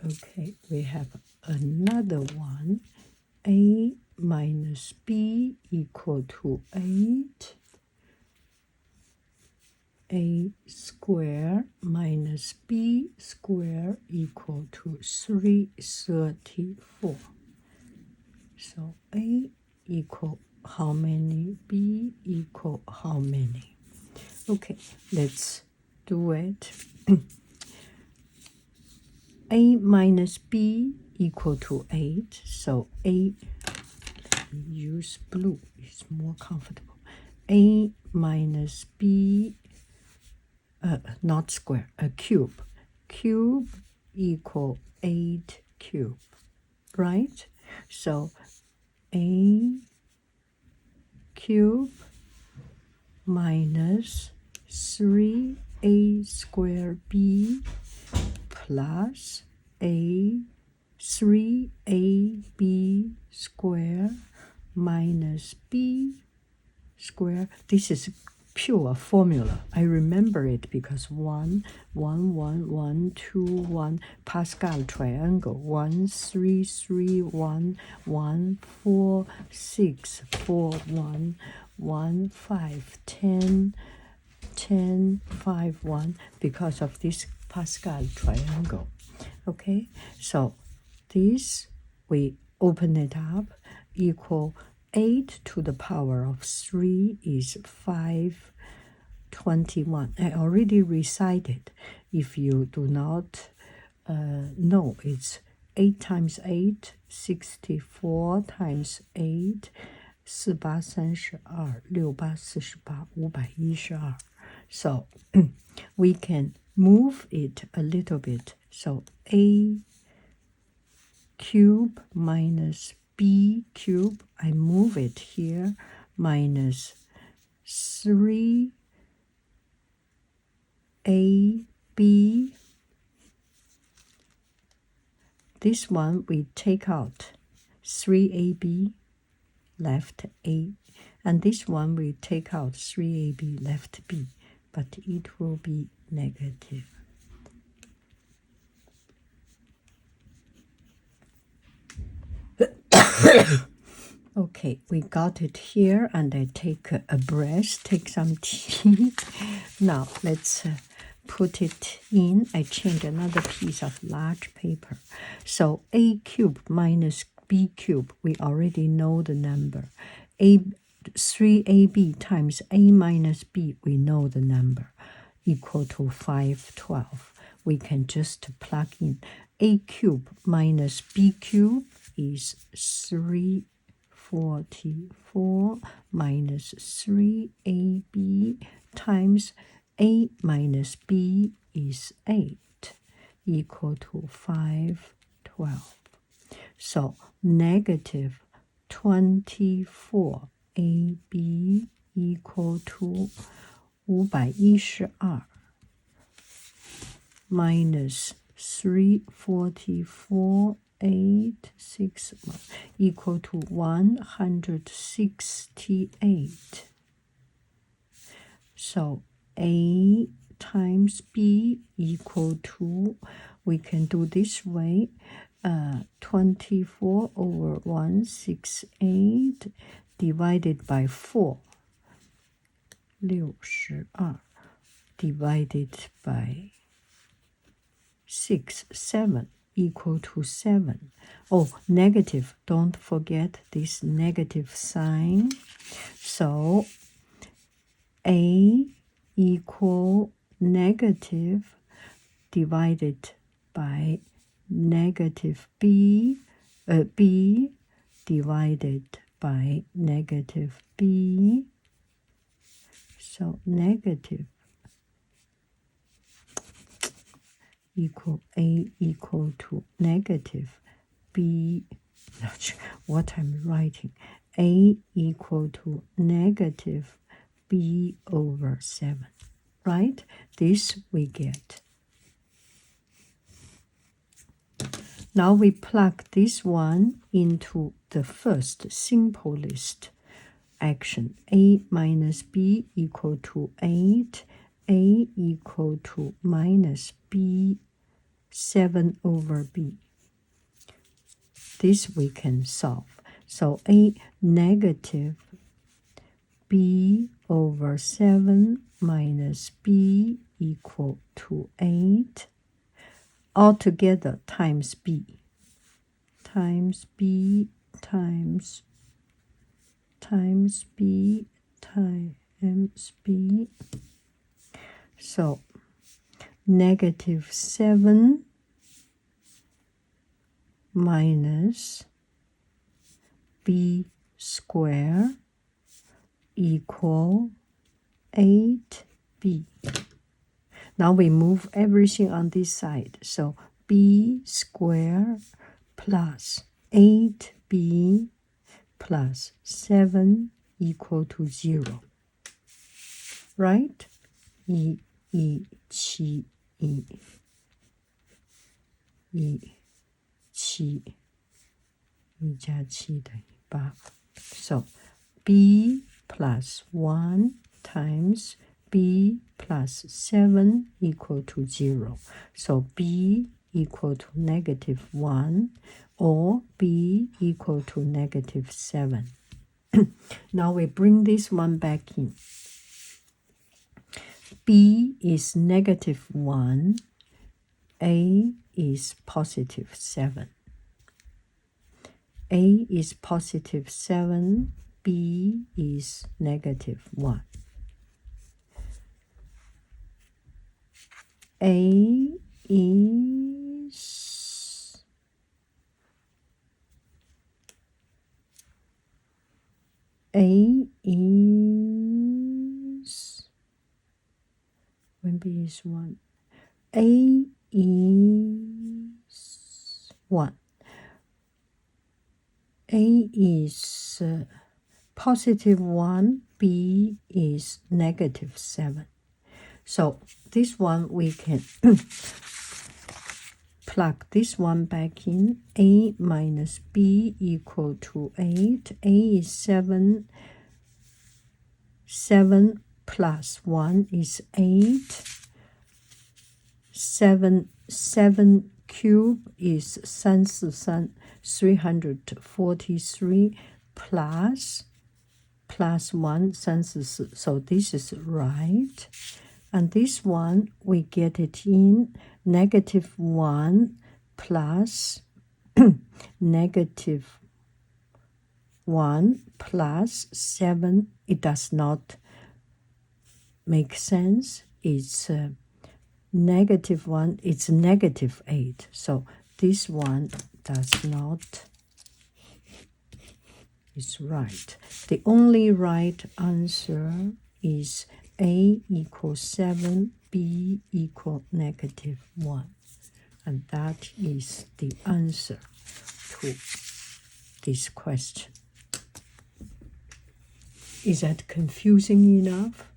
Okay, we have another one. A minus B equal to 8. A square minus B square equal to 334. So A equal how many? B equal how many? Okay, let's do it. A minus B equal to 8. So A, let me use blue, it's more comfortable. A minus B, not square, a cube. Cube equal 8 cube, right? So A cube minus 3A square B plus 3AB square minus B square. This is pure formula. I remember it because 1, 1, 1, 1, 2, 1, Pascal triangle, 1, 3, 3, 1, 1, 4, 6, 4, 1, 1, 5, 10, 10, 5, 1, because of this Pascal triangle. Okay, so this, we open it up, equal 8 to the power of 3 is 521. I already recited. If you do not know, it's 8 times 8, 64 times 8, 4832,6848, 512. So we can move it a little bit. So A cube minus B cube, I move it here, minus 3AB. This one we take out 3AB, left A, and this one we take out 3AB, left B, but it will be negative. Okay, we got it here, and I take a breath, take some tea. Now let's put it in. I change another piece of large paper. So A cube minus B cube, we already know the number. 3AB times A minus B, we know the number, equal to 512. We can just plug in. A cube minus B cube is 344 minus 3AB times A minus B is 8, equal to 512. So negative 24AB equal to 512 minus 344 861 equal to 168. So A times B equal to, we can do this way, 24 over 168 divided by 4, 62, divided by 6, 7, equal to 7. Oh, negative, don't forget this negative sign. So A equal negative divided by negative B, B divided by negative B. So negative equal A equal to negative B, what I'm writing, A equal to negative B over 7, right? This we get. Now we plug this one into the first simplest action. A minus B equal to 8, A equal to minus B 7 over b. This we can solve. So a negative b over 7 minus b equal to 8. Altogether times b. Times b times b times b. So negative 7 minus b squared equal 8b. Now we move everything on this side. So b squared plus 8b plus 7 equal to 0. Right? 1, 1, 7, 1, 1 7 1加7等于8。So b plus 1 times b plus 7 equal to 0. So b equal to negative 1 or b equal to negative 7. Now we bring this one back in. b is negative 1, a is positive 7. A is positive 7, b is negative 1. A is when b is 1, a is 1. A is positive 1, b is negative 7. So this one we can plug this one back in. A minus b equal to 8. A is 7. 7 plus 1 is 8. 7 cube is 343, 343 plus 1 344. So this is right. And this one we get it in negative 1 plus negative 1 plus 7. It does not make sense. It's negative 1, it's negative 8. So this one does not, is right. The only right answer is A equals 7, B equal negative 1. And that is the answer to this question. Is that confusing enough?